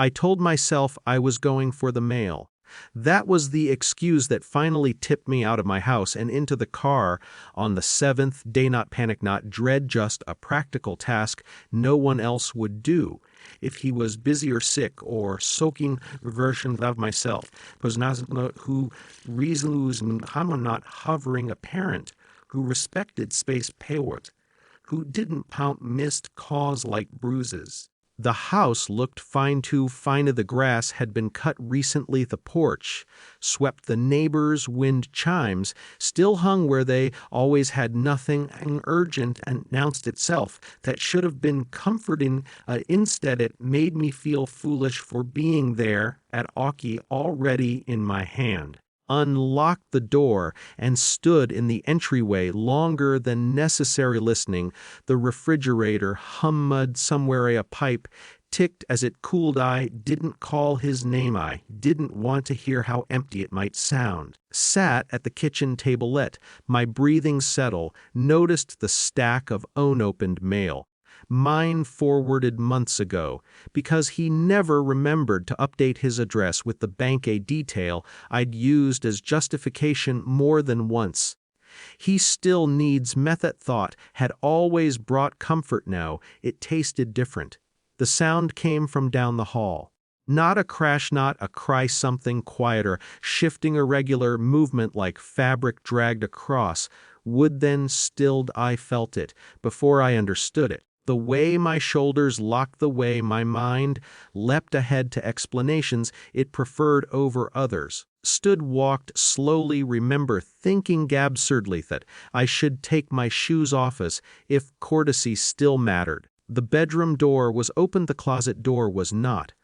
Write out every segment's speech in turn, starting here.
I told myself I was going for the mail. That was the excuse that finally tipped me out of my house and into the car on the seventh day. Not panic, not dread, just a practical task no one else would do. If he was busy or sick or soaking version of myself, was not who reason I'm not hovering a parent who respected space payward, who didn't pound missed cause like bruises. The house looked fine too fine. The grass had been cut recently. The porch, swept. The neighbors' wind chimes still hung where they always had. Nothing urgent announced itself that should have been comforting. Instead, it made me feel foolish for being there at Aki already in my hand. Unlocked the door and stood in the entryway longer than necessary listening. The refrigerator hummed somewhere. A pipe ticked as it cooled. I didn't call his name. I didn't want to hear how empty it might sound. Sat at the kitchen table, let my breathing settle, noticed the stack of unopened mail. Mine forwarded months ago, because he never remembered to update his address with the bank, a detail I'd used as justification more than once. He still needs method. Thought had always brought comfort. Now it tasted different. The sound came from down the hall. Not a crash, not a cry, something quieter, shifting, irregular movement like fabric dragged across wood, then stilled. I felt it before I understood it. The way my shoulders locked, the way my mind leapt ahead to explanations it preferred over others. Stood, walked slowly, remember thinking absurdly that I should take my shoes off as if courtesy still mattered. The bedroom door was open, the closet door was not.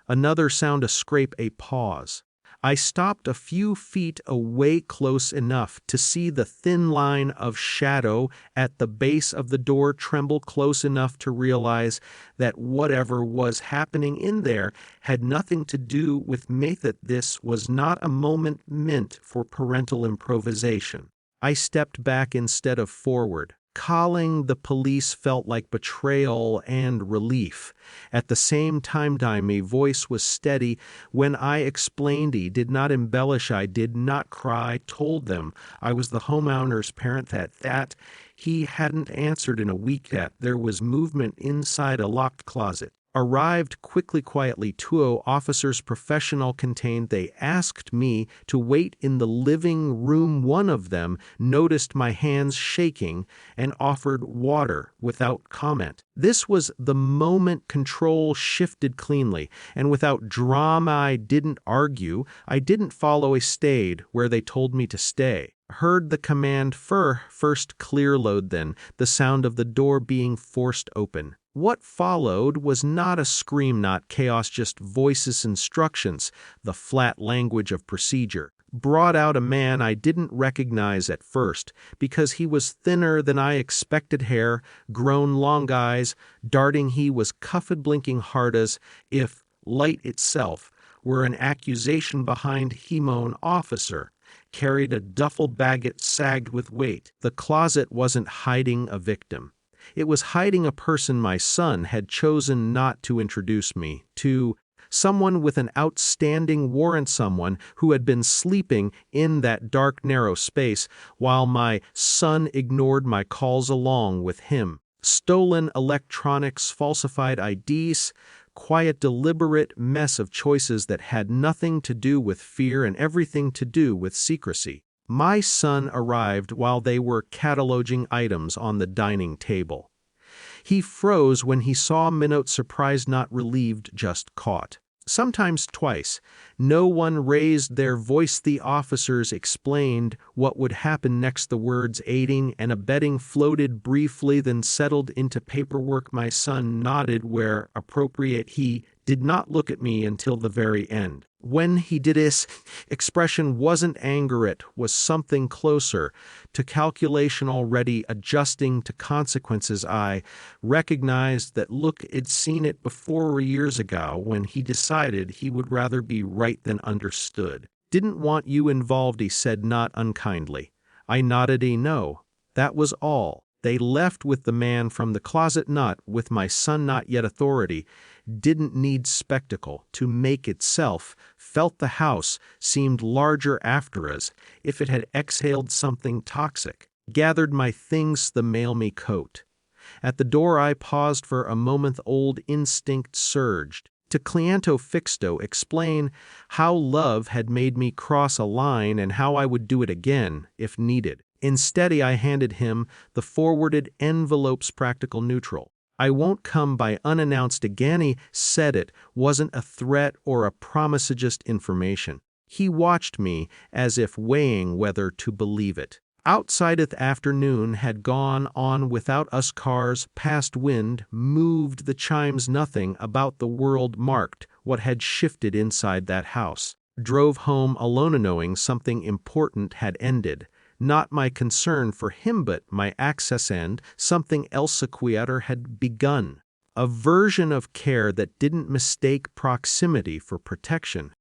Another sound, a scrape, a pause. I stopped a few feet away, close enough to see the thin line of shadow at the base of the door tremble, close enough to realize that whatever was happening in there had nothing to do with me, that this was not a moment meant for parental improvisation. I stepped back instead of forward. Calling the police felt like betrayal and relief. At the same time, my voice was steady when I explained. He did not embellish. I did not cry. Told them I was the homeowner's parent, that he hadn't answered in a week, that there was movement inside a locked closet. Arrived quickly, quietly. 2 officers, professional, contained. They asked me to wait in the living room. One of them noticed my hands shaking and offered water without comment. This was the moment control shifted cleanly, and without drama. I didn't argue. I didn't follow. I stayed where they told me to stay. Heard the command first clear load, then the sound of the door being forced open. What followed was not a scream, not chaos, just voices, instructions, the flat language of procedure. Brought out a man I didn't recognize at first because he was thinner than I expected, hair, grown, long eyes, darting. He was cuffed, blinking hard as if light itself were an accusation behind. Hemon officer carried a duffel bag. It sagged with weight. The closet wasn't hiding a victim. It was hiding a person my son had chosen not to introduce me to. Someone with an outstanding warrant, someone who had been sleeping in that dark, narrow space while my son ignored my calls along with him. Stolen electronics, falsified IDs, quiet, deliberate mess of choices that had nothing to do with fear and everything to do with secrecy. My son arrived while they were cataloging items on the dining table. He froze when he saw Minot, surprised, not relieved, just caught. Sometimes twice. No one raised their voice. The officers explained what would happen next. The words aiding and abetting floated briefly, then settled into paperwork. My son nodded where appropriate. He did not look at me until the very end. When he did, his expression wasn't anger, it was something closer to calculation, already adjusting to consequences. I recognized that look. I'd seen it before years ago when he decided he would rather be right than understood. Didn't want you involved, he said, not unkindly. I nodded a no. That was all. They left with the man from the closet, not with my son not yet authority, didn't need spectacle to make itself, felt the house, seemed larger after us, if it had exhaled something toxic, gathered my things the mail me coat. At the door I paused for a moment, old instinct surged. To cliento fixto explain how love had made me cross a line and how I would do it again, if needed. Instead, I handed him the forwarded envelope's practical neutral. I won't come by unannounced again. He said it wasn't a threat or a promise, just information. He watched me as if weighing whether to believe it. Outsideth afternoon had gone on without us, cars, past wind, moved the chimes, nothing about the world marked what had shifted inside that house. Drove home alone, knowing something important had ended. Not my concern for him, but my access, and something else quieter had begun. A version of care that didn't mistake proximity for protection.